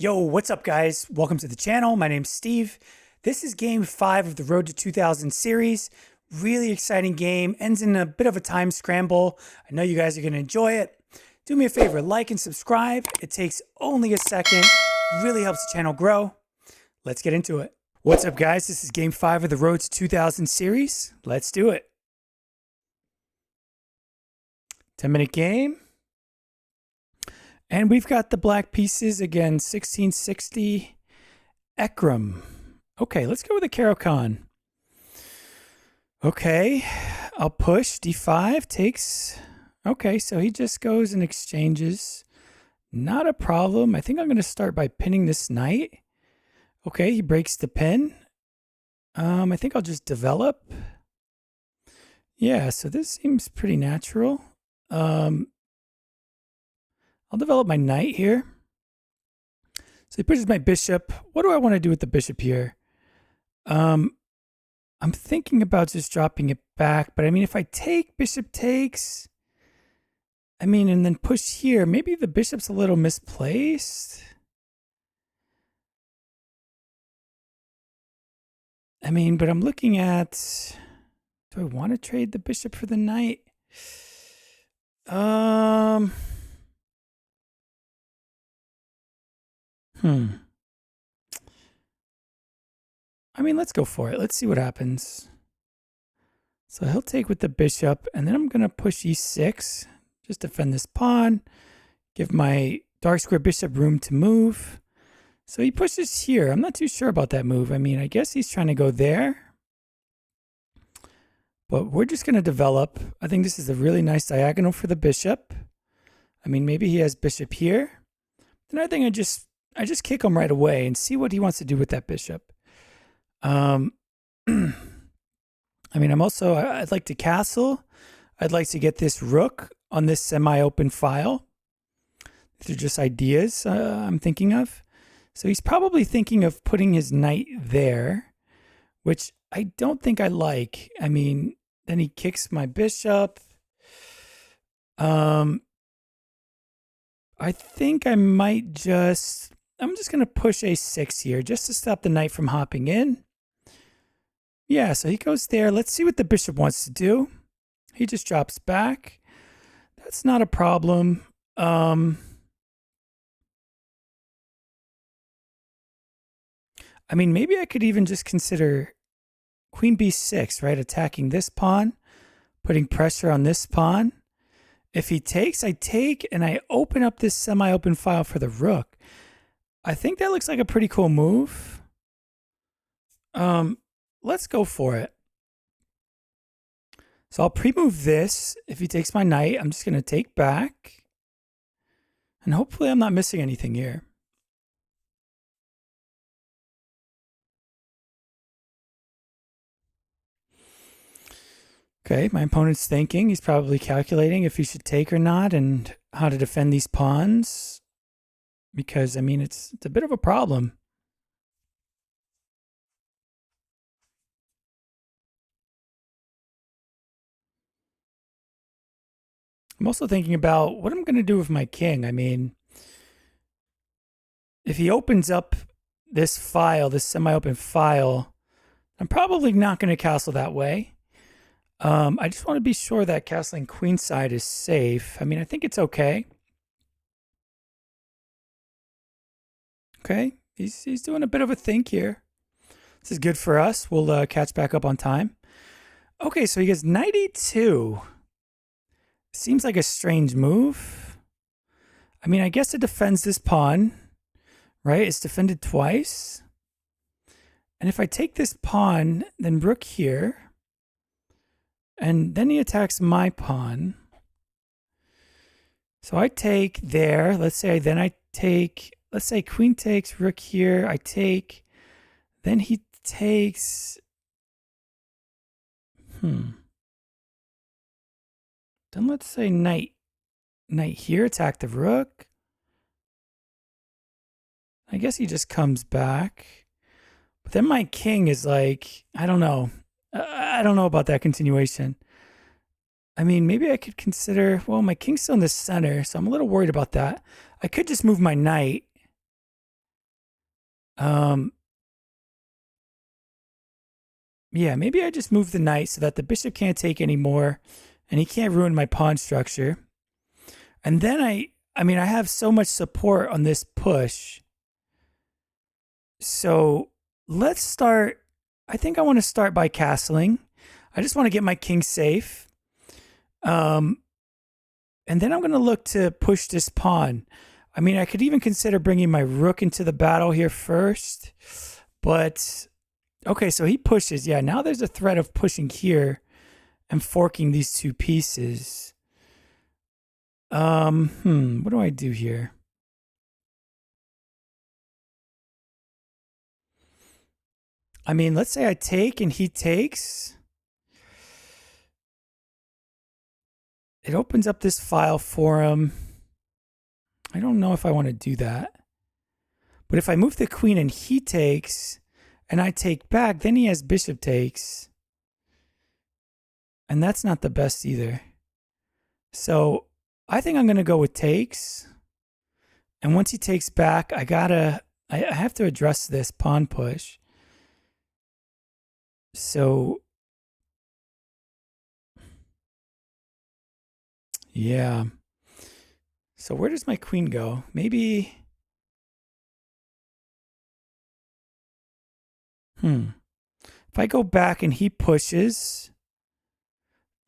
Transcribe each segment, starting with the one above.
Yo, what's up guys? Welcome to the channel. My name's Steve. This is game 5 of the Road to 2000 series. Really exciting game. Ends in a bit of a time scramble. I know you guys are going to enjoy it. Do me a favor, like and subscribe. It takes only a second. Really helps the channel grow. Let's get into it. What's up guys? This is game 5 of the Road to 2000 series. Let's do it. 10-minute game. And we've got the black pieces again, 1660 Ekram. Okay, let's go with the Caro-Kann. Okay, I'll push. D5 takes. Okay, so he just goes and exchanges. Not a problem. I think I'm going to start by pinning this knight. Okay, he breaks the pin. I think I'll just develop. Yeah, so this seems pretty natural. I'll develop my knight here. So he pushes my bishop. What do I want to do with the bishop here? I'm thinking about just dropping it back, but I mean, if I take bishop takes, I mean, and then push here, maybe the bishop's a little misplaced. I mean, but I'm looking at, do I want to trade the bishop for the knight? I mean, let's go for it. Let's see what happens. So he'll take with the bishop, and then I'm going to push e6. Just defend this pawn. Give my dark square bishop room to move. So he pushes here. I'm not too sure about that move. I mean, I guess he's trying to go there. But we're just going to develop. I think this is a really nice diagonal for the bishop. I mean, maybe he has bishop here. Then I think I just kick him right away and see what he wants to do with that bishop. I mean, I'd like to castle. I'd like to get this rook on this semi-open file. These are just ideas I'm thinking of. So he's probably thinking of putting his knight there, which I don't think I like. I mean, then he kicks my bishop. I think I'm just going to push a6 here just to stop the knight from hopping in. Yeah, so he goes there. Let's see what the bishop wants to do. He just drops back. That's not a problem. I mean, maybe I could even just consider queen b6, right? Attacking this pawn, putting pressure on this pawn. If he takes, I take, and I open up this semi-open file for the rook. I think that looks like a pretty cool move. Let's go for it. So I'll pre-move this. If he takes my knight, I'm just going to take back. And hopefully I'm not missing anything here. Okay, my opponent's thinking. He's probably calculating if he should take or not and how to defend these pawns. Because, I mean, it's a bit of a problem. I'm also thinking about what I'm going to do with my king. I mean, if he opens up this file, this semi-open file, I'm probably not going to castle that way. I just want to be sure that castling queenside is safe. I mean, I think it's okay. Okay, he's doing a bit of a think here. This is good for us. We'll catch back up on time. Okay, so he gets knight e2. Seems like a strange move. I mean, I guess it defends this pawn, right? It's defended twice. And if I take this pawn, then rook here, and then he attacks my pawn. So I take there. Let's say queen takes, rook here. I take. Then he takes. Then let's say knight here, attack the rook. I guess he just comes back. But then my king is like, I don't know. I don't know about that continuation. I mean, maybe I could consider, well, my king's still in the center, so I'm a little worried about that. I could just move my knight. Yeah, maybe I just move the knight so that the bishop can't take anymore and he can't ruin my pawn structure. And then I mean, I have so much support on this push. So let's start. I think I want to start by castling. I just want to get my king safe. And then I'm going to look to push this pawn. I mean, I could even consider bringing my rook into the battle here first. But, okay, so he pushes. Yeah, now there's a threat of pushing here and forking these two pieces. What do I do here? I mean, let's say I take and he takes. It opens up this file for him. I don't know if I want to do that. But if I move the queen and he takes and I take back, then he has bishop takes. And that's not the best either. So I think I'm going to go with takes. And once he takes back, I have to address this pawn push. So yeah. So where does my queen go? Maybe. If I go back and he pushes,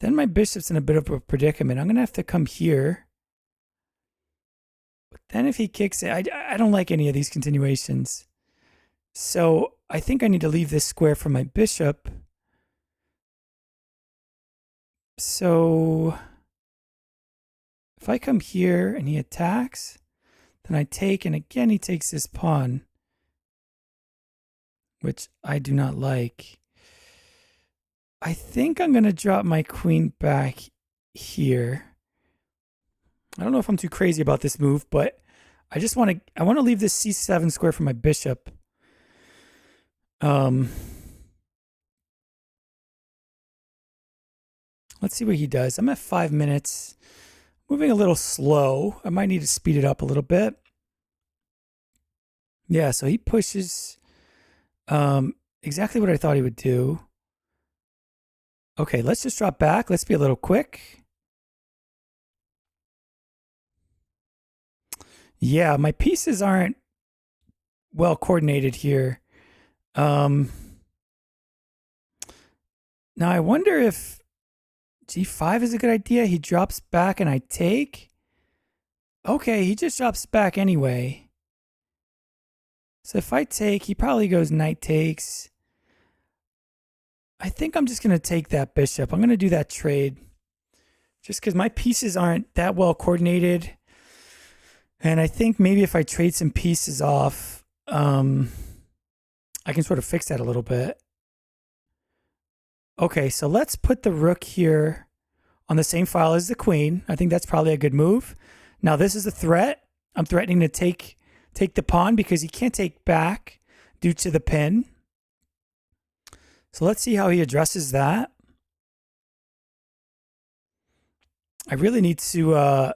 then my bishop's in a bit of a predicament. I'm going to have to come here. But then if he kicks it, I don't like any of these continuations. So I think I need to leave this square for my bishop. So if I come here and he attacks, then I take, and again he takes this pawn, which I do not like. I think I'm going to drop my queen back here. I don't know if I'm too crazy about this move, but I want to leave this c7 square for my bishop. Let's see what he does. I'm at 5 minutes. Moving a little slow. I might need to speed it up a little bit. Yeah, so he pushes exactly what I thought he would do. Okay, let's just drop back. Let's be a little quick. Yeah, my pieces aren't well coordinated here. Now I wonder if g5 is a good idea. He drops back and I take. Okay, he just drops back anyway. So if I take, he probably goes knight takes. I think I'm just going to take that bishop. I'm going to do that trade just because my pieces aren't that well coordinated. And I think maybe if I trade some pieces off, I can sort of fix that a little bit. Okay, so let's put the rook here on the same file as the queen. I think that's probably a good move. Now this is a threat. I'm threatening to take the pawn because he can't take back due to the pin. So let's see how he addresses that. I really need to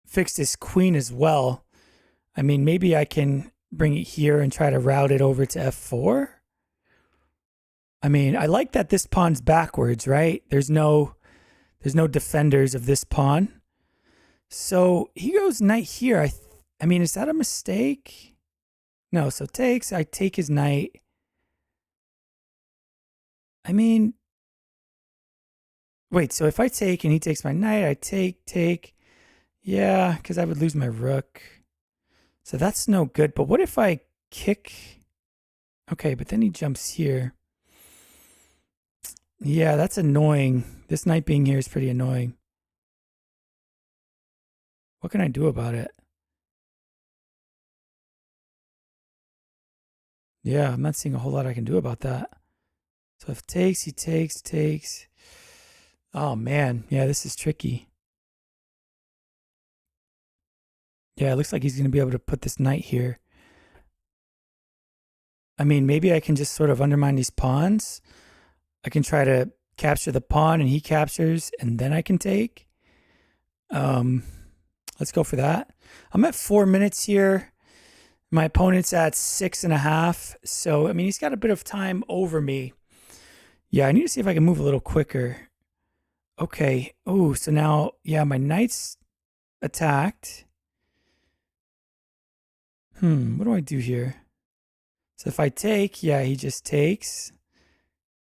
fix this queen as well. I mean, maybe I can bring it here and try to route it over to f4. I mean, I like that this pawn's backwards, right? There's no defenders of this pawn. So he goes knight here. I mean, is that a mistake? No, so takes. I take his knight. I mean, wait, so if I take and he takes my knight, I take. Yeah, because I would lose my rook. So that's no good. But what if I kick? Okay, but then he jumps here. Yeah, that's annoying. This knight being here is pretty annoying. What can I do about it? Yeah, I'm not seeing a whole lot I can do about that. So if takes, he takes. Oh, man. Yeah, this is tricky. Yeah, it looks like he's going to be able to put this knight here. I mean, maybe I can just sort of undermine these pawns. I can try to capture the pawn and he captures and then I can take. Let's go for that. I'm at 4 minutes here. My opponent's at 6.5. So, I mean, he's got a bit of time over me. Yeah, I need to see if I can move a little quicker. Okay. Oh, so now, yeah, my knight's attacked. What do I do here? So if I take, yeah, he just takes.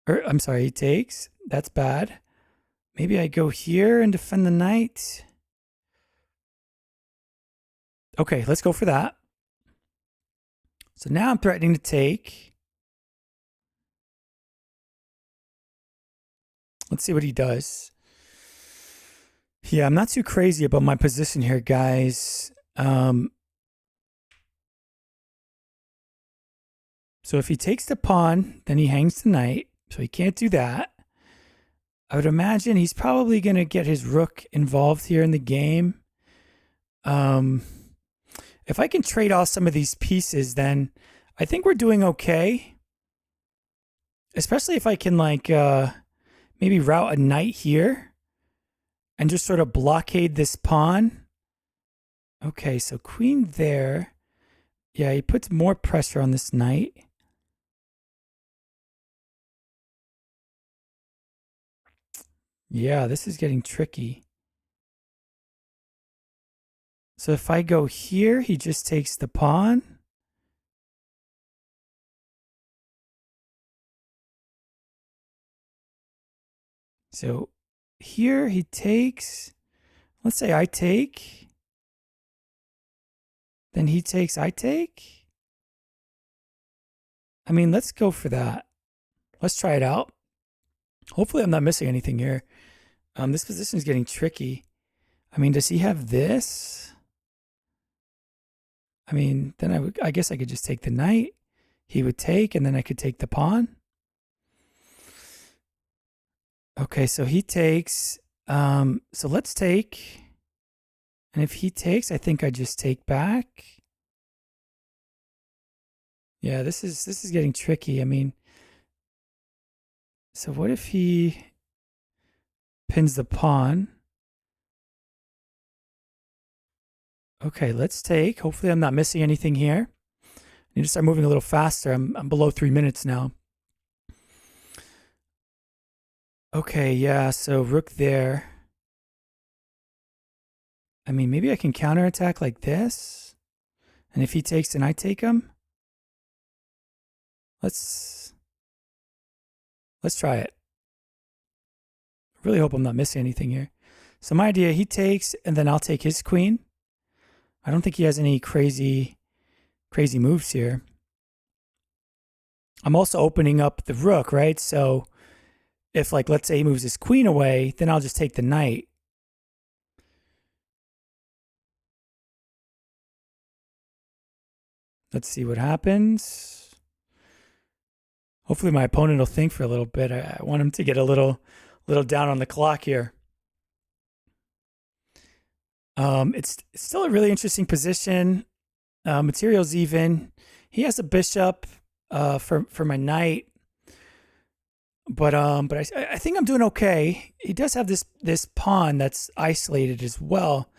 Or, I'm sorry, he takes. That's bad. Maybe I go here and defend the knight. Okay, let's go for that. So now I'm threatening to take. Let's see what he does. Yeah, I'm not too crazy about my position here, guys. So if he takes the pawn, then he hangs the knight. So he can't do that. I would imagine he's probably going to get his rook involved here in the game. If I can trade off some of these pieces, then I think we're doing okay. Especially if I can like maybe route a knight here and just sort of blockade this pawn. Okay, so queen there. Yeah, he puts more pressure on this knight. Yeah, this is getting tricky. So if I go here, he just takes the pawn. So here he takes, let's say I take, then he takes, I take. I mean, let's go for that. Let's try it out. Hopefully I'm not missing anything here. This position is getting tricky. I mean, does he have this? I mean, then I guess I could just take the knight. He would take, and then I could take the pawn. Okay, so he takes. So let's take. And if he takes, I think I just take back. Yeah, this is getting tricky. I mean, so what if he pins the pawn? Okay, let's take. Hopefully I'm not missing anything here. I need to start moving a little faster. I'm below 3 minutes now. Okay, yeah, so rook there. I mean, maybe I can counterattack like this. And if he takes, then I take him. Let's try it. I really hope I'm not missing anything here. So my idea, he takes, and then I'll take his queen. I don't think he has any crazy moves here. I'm also opening up the rook, right? So if, like, let's say he moves his queen away, then I'll just take the knight. Let's see what happens. Hopefully my opponent will think for a little bit. I want him to get a little down on the clock here. It's still a really interesting position. Material's even. He has a bishop for my knight. But I think I'm doing okay. He does have this pawn that's isolated as well.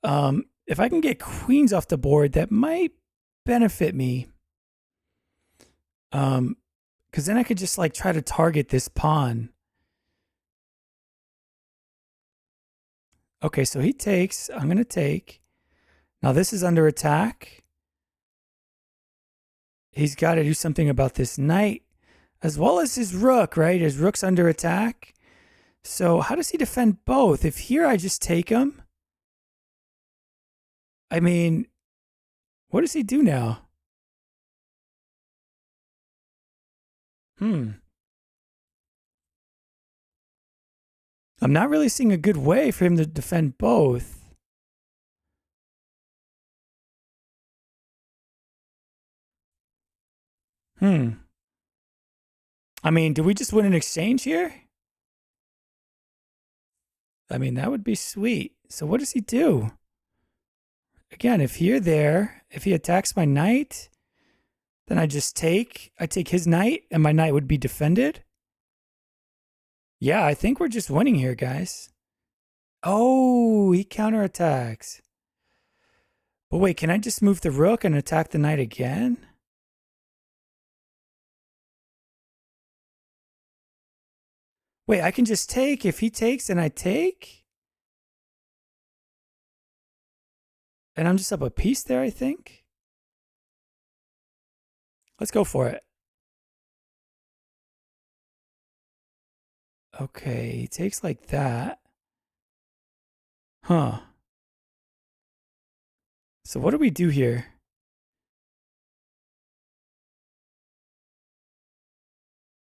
If I can get queens off the board, that might benefit me. Because then I could just like try to target this pawn. Okay, so he takes. I'm going to take. Now this is under attack. He's got to do something about this knight, as well as his rook, right? His rook's under attack. So how does he defend both? If here I just take him, I mean, what does he do now? I'm not really seeing a good way for him to defend both. I mean, do we just win an exchange here? I mean, that would be sweet. So what does he do? Again, if you're there, if he attacks my knight, then I take his knight and my knight would be defended. Yeah, I think we're just winning here, guys. Oh, he counterattacks. But wait, can I just move the rook and attack the knight again? Wait, I can just take. If he takes, then I take? And I'm just up a piece there, I think. Let's go for it. Okay, he takes like that. Huh. So what do we do here?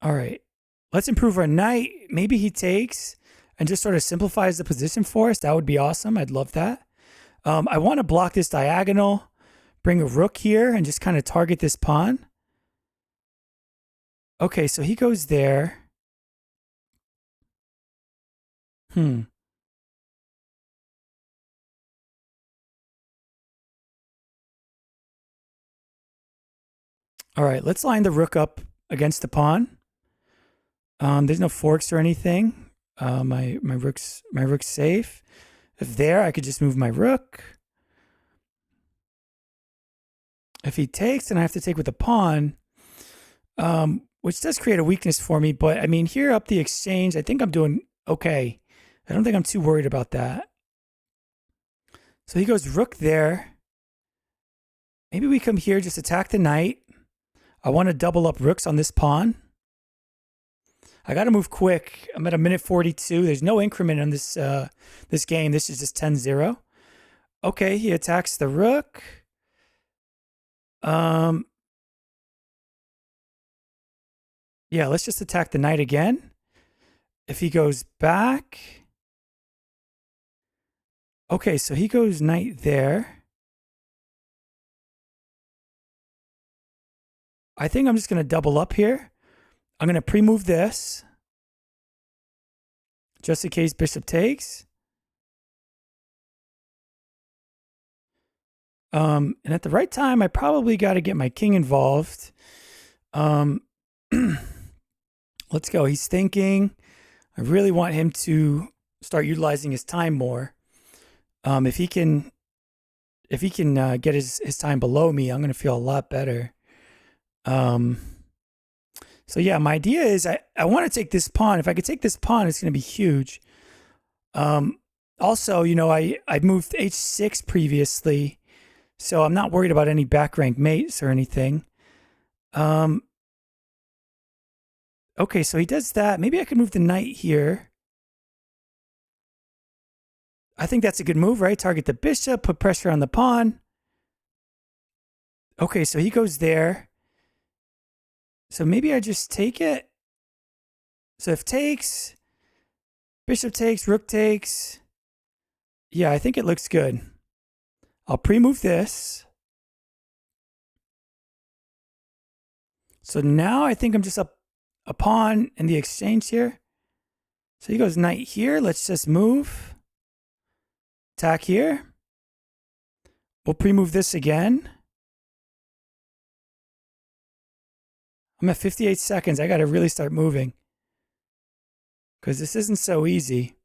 All right. Let's improve our knight. Maybe he takes and just sort of simplifies the position for us. That would be awesome. I'd love that. I want to block this diagonal, bring a rook here, and just kind of target this pawn. Okay, so he goes there. All right, let's line the rook up against the pawn. There's no forks or anything. My rook's safe. If there, I could just move my rook. If he takes, then I have to take with the pawn, which does create a weakness for me. But I mean, here up the exchange, I think I'm doing okay. I don't think I'm too worried about that. So he goes rook there. Maybe we come here, just attack the knight. I want to double up rooks on this pawn. I got to move quick. I'm at a minute 42. There's no increment on this this game. This is just 10-0. Okay, he attacks the rook. Yeah, let's just attack the knight again. If he goes back. Okay, so he goes knight there. I think I'm just going to double up here. I'm going to pre-move this. Just in case bishop takes. And at the right time, I probably got to get my king involved. Let's go. He's thinking. I really want him to start utilizing his time more. If he can get his time below me, I'm going to feel a lot better. So yeah, my idea is I want to take this pawn. If I could take this pawn, it's going to be huge. Also, you know, I moved h6 previously, so I'm not worried about any back rank mates or anything. Okay, so he does that. Maybe I could move the knight here. I think that's a good move, right? Target the bishop, put pressure on the pawn. Okay, so he goes there. So maybe I just take it. So if takes, bishop takes, rook takes. Yeah, I think it looks good. I'll pre-move this. So now I think I'm just up a pawn in the exchange here. So he goes knight here. Let's just move. Attack here. We'll pre-move this again. I'm at 58 seconds. I got to really start moving because this isn't so easy.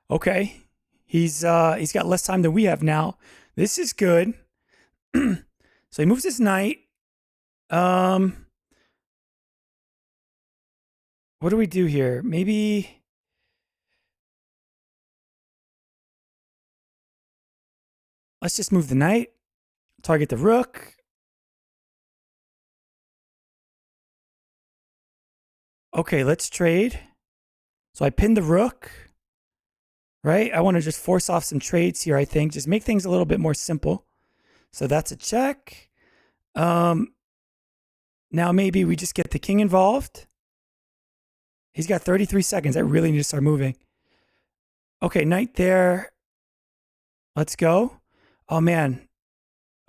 Okay. He's got less time than we have now. This is good. So he moves his knight. What do we do here? Maybe let's just move the knight. Target the rook. Okay, let's trade. So I pinned the rook. Right? I want to just force off some trades here, I think. Just make things a little bit more simple. So that's a check. Now maybe we just get the king involved. He's got 33 seconds. I really need to start moving. Okay, knight there. Let's go. Oh, man.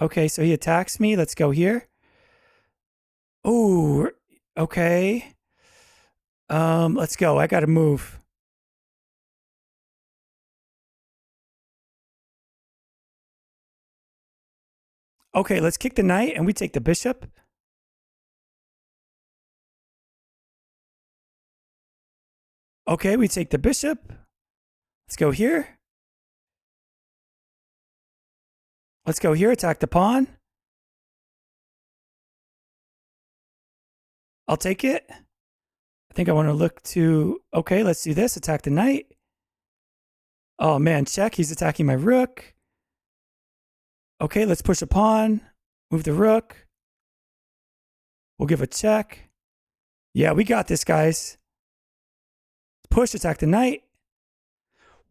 Okay, so he attacks me. Let's go here. Oh, okay. Let's go. I got to move. Okay, let's kick the knight and we take the bishop. Okay, we take the bishop. Let's go here. Let's go here, attack the pawn. I'll take it. I think I want to look to, okay, let's do this, attack the knight. Oh man, check, he's attacking my rook. Okay, let's push a pawn, move the rook. We'll give a check. Yeah, we got this, guys. Push, attack the knight.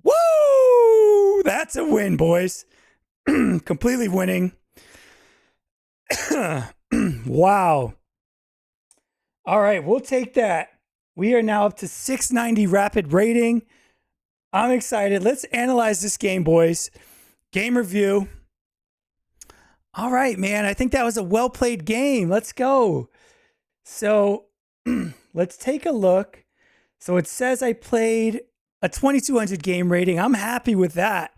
Woo! That's a win, boys. Completely winning. Wow. All right, we'll take that. We are now up to 690 rapid rating. I'm excited. Let's analyze this game, boys. Game review. All right, man. I think that was a well-played game. Let's go. So let's take a look. So it says I played a 2200 game rating. I'm happy with that.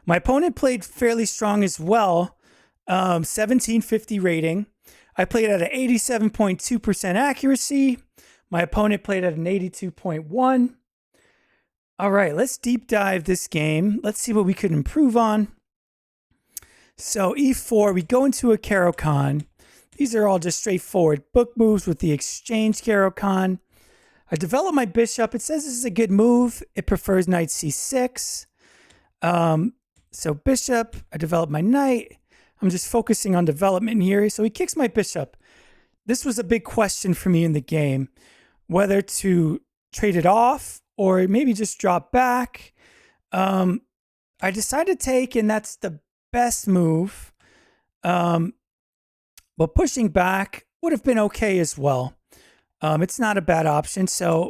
My opponent played fairly strong as well. 1750 rating. I played at an 87.2% accuracy. My opponent played at an 82.1. All right, let's deep dive this game. Let's see what we could improve on. So e4, we go into a Caro-Kann. These are all just straightforward book moves with the exchange Caro-Kann. I develop my bishop. It says this is a good move. It prefers knight c6. So bishop, I develop my knight. I'm just focusing on development here. So he kicks my bishop. This was a big question for me in the game, whether to trade it off or maybe just drop back. I decided to take, and that's the best move. But pushing back would have been okay as well. It's not a bad option.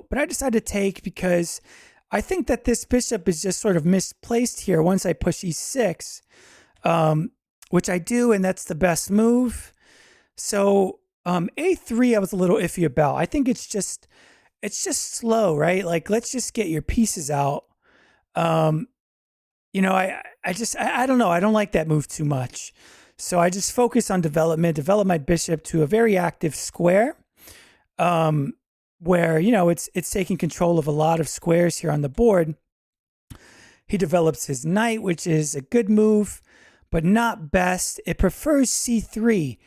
But I decided to take because I think that this bishop is just sort of misplaced here once I push e6, which I do, and that's the best move. So a3 I was a little iffy about. I think it's just slow, right? Like, let's just get your pieces out. You know, I don't know. I don't like that move too much. So I just focus on development, develop my bishop to a very active square, where, you know, it's taking control of a lot of squares here on the board. He develops his knight, which is a good move, but not best. It prefers c3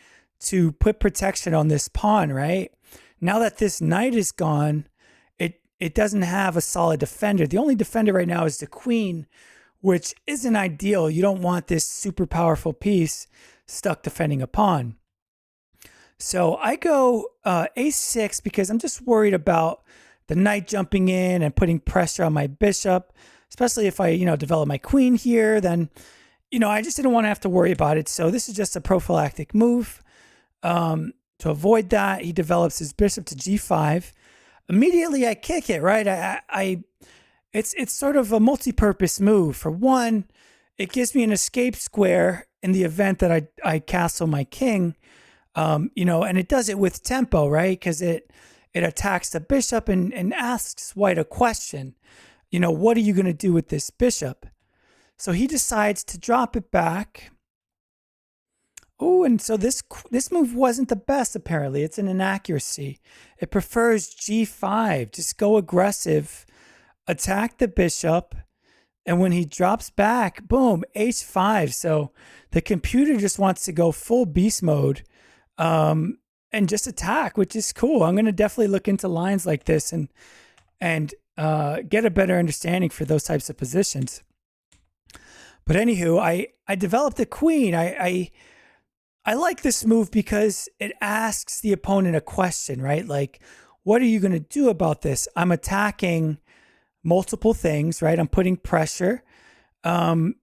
to put protection on this pawn, right? Now that this knight is gone, it doesn't have a solid defender. The only defender right now is the queen, which isn't ideal. You don't want this super powerful piece stuck defending a pawn. So I go a6 because I'm just worried about the knight jumping in and putting pressure on my bishop, especially if I, you know, develop my queen here, then, you know, I just didn't want to have to worry about it. So this is just a prophylactic move. To avoid that, he develops his bishop to g5. Immediately I kick it, right? It's sort of a multi-purpose move. For one, it gives me an escape square in the event that I castle my king. You know, and it does it with tempo, right? Because it attacks the bishop and asks white a question. You know, what are you going to do with this bishop? So he decides to drop it back. Oh, and so this move wasn't the best, apparently. It's an inaccuracy. It prefers g5. Just go aggressive, attack the bishop, and when he drops back, boom, h5. So the computer just wants to go full beast mode and just attack, which is cool. I'm going to definitely look into lines like this and get a better understanding for those types of positions. But anywho, I developed the queen. I like this move because it asks the opponent a question, right? Like, what are you going to do about this? I'm attacking multiple things, right? I'm putting pressure. And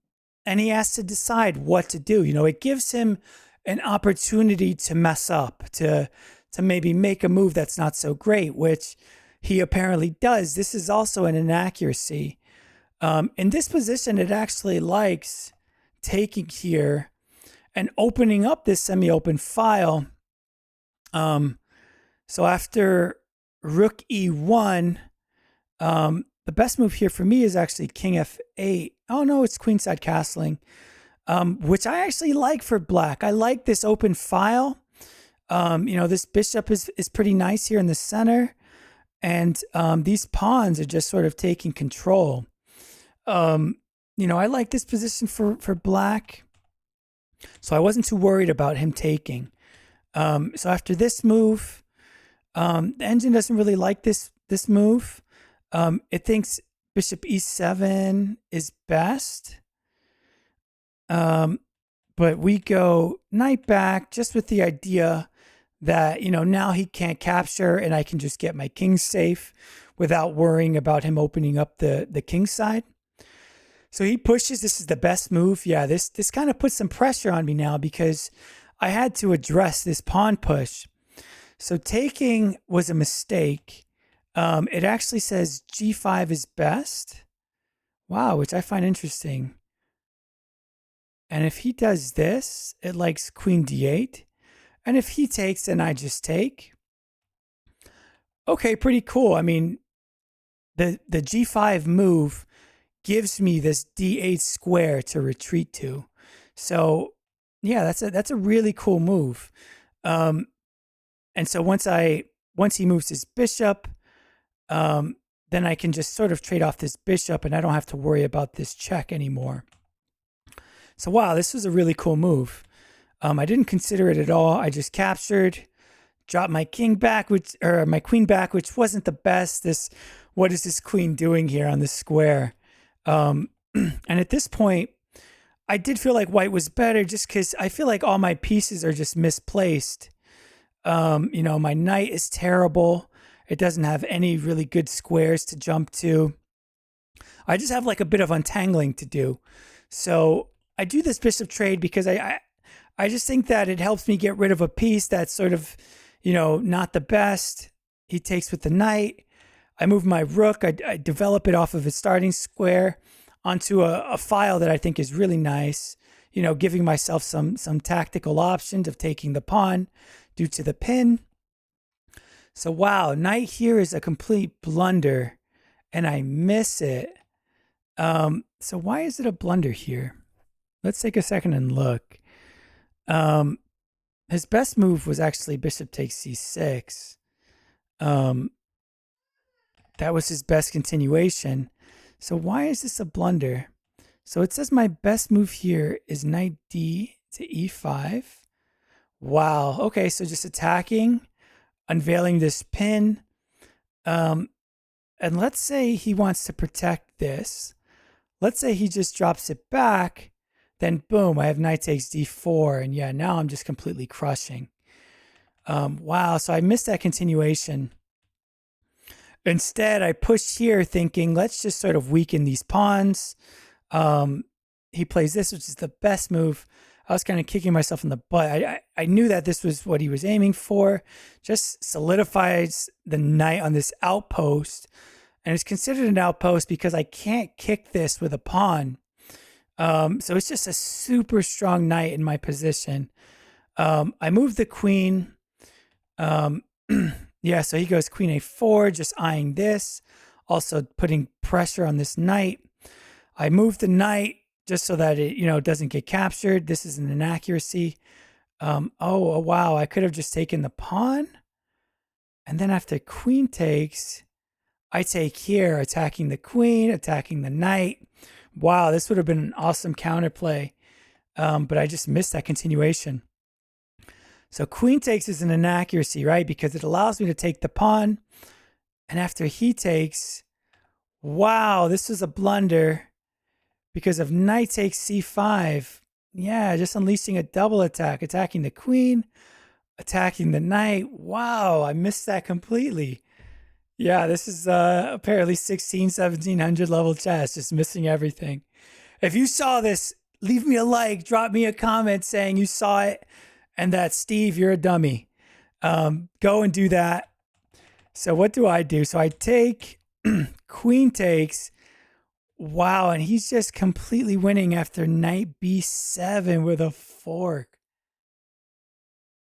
he has to decide what to do. You know, it gives him an opportunity to mess up, to maybe make a move that's not so great, which he apparently does. This is also an inaccuracy. In this position, it actually likes taking here and opening up this semi-open file. So after rook e1, the best move here for me is actually king f8. Oh no, it's queenside castling, which I actually like for black. I like this open file. You know, this bishop is pretty nice here in the center. And these pawns are just sort of taking control. I like this position for black, so I wasn't too worried about him taking. So after this move, the engine doesn't really like this move. It thinks bishop e7 is best. But we go knight back just with the idea that, now he can't capture and I can just get my king safe without worrying about him opening up the king side. So he pushes. This is the best move. Yeah, this kind of puts some pressure on me now because I had to address this pawn push. So taking was a mistake. It actually says g5 is best. Wow, which I find interesting. And if he does this, it likes queen d8. And if he takes, then I just take. Okay, pretty cool. I mean, the g5 move gives me this d8 square to retreat to. So yeah, that's a really cool move. And so once he moves his bishop, then I can just sort of trade off this bishop and I don't have to worry about this check anymore. So wow, this was a really cool move. I didn't consider it at all. I just captured, dropped my king back, my queen back, which wasn't the best. What is this queen doing here on this square? And at this point, I did feel like white was better just because I feel like all my pieces are just misplaced. My knight is terrible. It doesn't have any really good squares to jump to. I just have like a bit of untangling to do. So I do this bishop trade because I just think that it helps me get rid of a piece that's sort of, not the best. He takes with the knight. I move my rook. I develop it off of its starting square onto a file that I think is really nice, giving myself some tactical options of taking the pawn due to the pin. So wow, knight here is a complete blunder and I miss it. So why is it a blunder here? Let's take a second and look. His best move was actually bishop takes c6. That was his best continuation. So why is this a blunder? So it says my best move here is knight d to e5. Wow. Okay, so just attacking, unveiling this pin. And let's say he wants to protect this. Let's say he just drops it back. Then boom, I have knight takes d4. And yeah, now I'm just completely crushing. Wow, so I missed that continuation. Instead, I pushed here thinking, let's just sort of weaken these pawns. He plays this, which is the best move. I was kind of kicking myself in the butt. I knew that this was what he was aiming for. Just solidifies the knight on this outpost. And it's considered an outpost because I can't kick this with a pawn. So it's just a super strong knight in my position. I move the queen. Yeah, so he goes queen a4, just eyeing this. Also putting pressure on this knight. I move the knight just so that it, doesn't get captured. This is an inaccuracy. Oh, wow, I could have just taken the pawn. And then after queen takes, I take here, attacking the queen, attacking the knight. Wow, this would have been an awesome counterplay. But I just missed that continuation. So queen takes is an inaccuracy, right? Because it allows me to take the pawn. And after he takes, wow, this is a blunder because of knight takes c5. Yeah, just unleashing a double attack, attacking the queen, attacking the knight. Wow, I missed that completely. Yeah, this is apparently 1700 level chess, just missing everything. If you saw this, leave me a like, drop me a comment saying you saw it and that Steve, you're a dummy. Go and do that. So what do I do? So I take, queen takes. Wow, and he's just completely winning after knight b7 with a fork.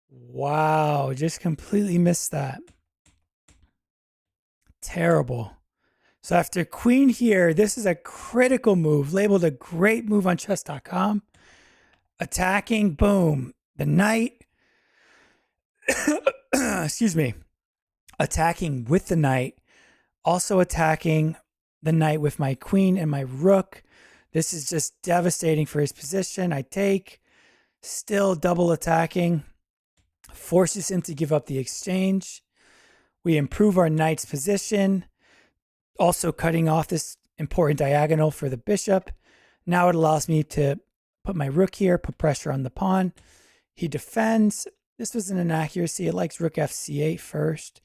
Wow, just completely missed that. Terrible. So after queen here, this is a critical move, labeled a great move on chess.com. Attacking, boom. The knight, excuse me, attacking with the knight. Also attacking the knight with my queen and my rook. This is just devastating for his position. I take, still double attacking, forces him to give up the exchange. We improve our knight's position, also cutting off this important diagonal for the bishop. Now it allows me to put my rook here, put pressure on the pawn. He defends. This was an inaccuracy. It likes rook fc8 first,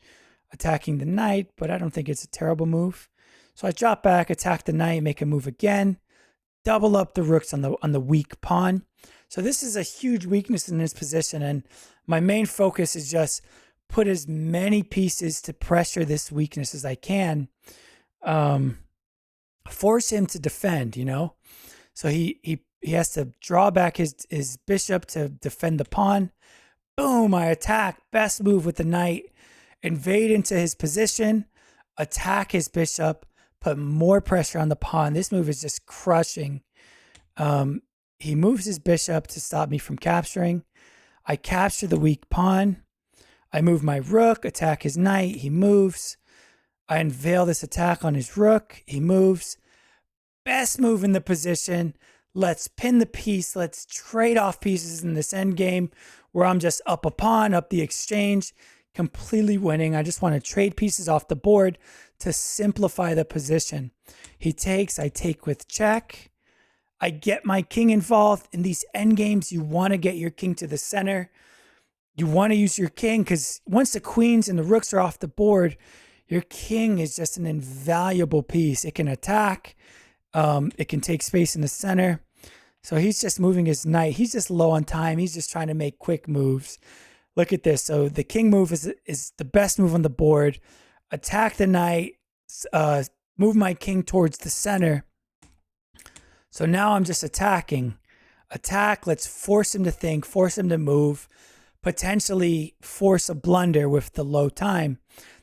attacking the knight, but I don't think it's a terrible move. So I drop back, attack the knight, make a move again, double up the rooks on the weak pawn. So this is a huge weakness in this position, and my main focus is just put as many pieces to pressure this weakness as I can. Force him to defend, you know? So he has to draw back his bishop to defend the pawn. Boom, I attack, best move with the knight, invade into his position, attack his bishop, put more pressure on the pawn. This move is just crushing. He moves his bishop to stop me from capturing. I capture the weak pawn. I move my rook, attack his knight. He moves. I unveil this attack on his rook. He moves. Best move in the position. Let's pin the piece. Let's trade off pieces in this endgame where I'm just up a pawn, up the exchange, completely winning. I just want to trade pieces off the board to simplify the position. He takes, I take with check. I get my king involved. In these endgames, you want to get your king to the center. You want to use your king because once the queens and the rooks are off the board, your king is just an invaluable piece. It can attack. It can take space in the center. So he's just moving his knight. He's just low on time. He's just trying to make quick moves. Look at this. So the king move is the best move on the board. Attack the knight. Move my king towards the center. So now I'm just attacking. Attack. Let's force him to think. Force him to move. Potentially force a blunder with the low time.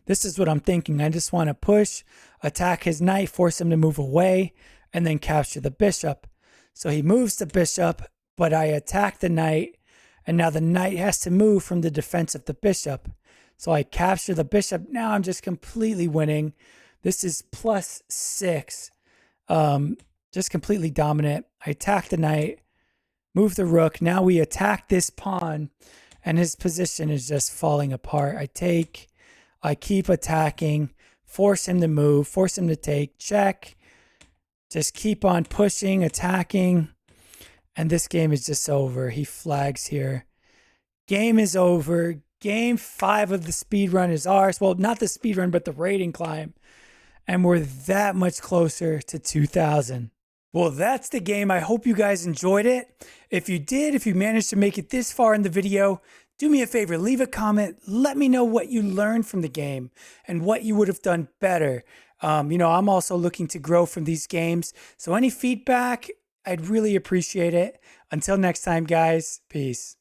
This is what I'm thinking. I just want to push, attack his knight, force him to move away, and then capture the bishop. So he moves the bishop, but I attack the knight, and now the knight has to move from the defense of the bishop. So I capture the bishop. Now I'm just completely winning. This is +6. Just completely dominant. I attack the knight, move the rook. Now we attack this pawn, and his position is just falling apart. I take, I keep attacking, force him to move, force him to take, check. Just keep on pushing, attacking. And this game is just over. He flags here. Game is over. Game 5 of the speed run is ours. Well, not the speed run, but the rating climb. And we're that much closer to 2000. Well, that's the game. I hope you guys enjoyed it. If you did, if you managed to make it this far in the video, do me a favor, leave a comment. Let me know what you learned from the game and what you would have done better. I'm also looking to grow from these games. So any feedback, I'd really appreciate it. Until next time, guys, peace.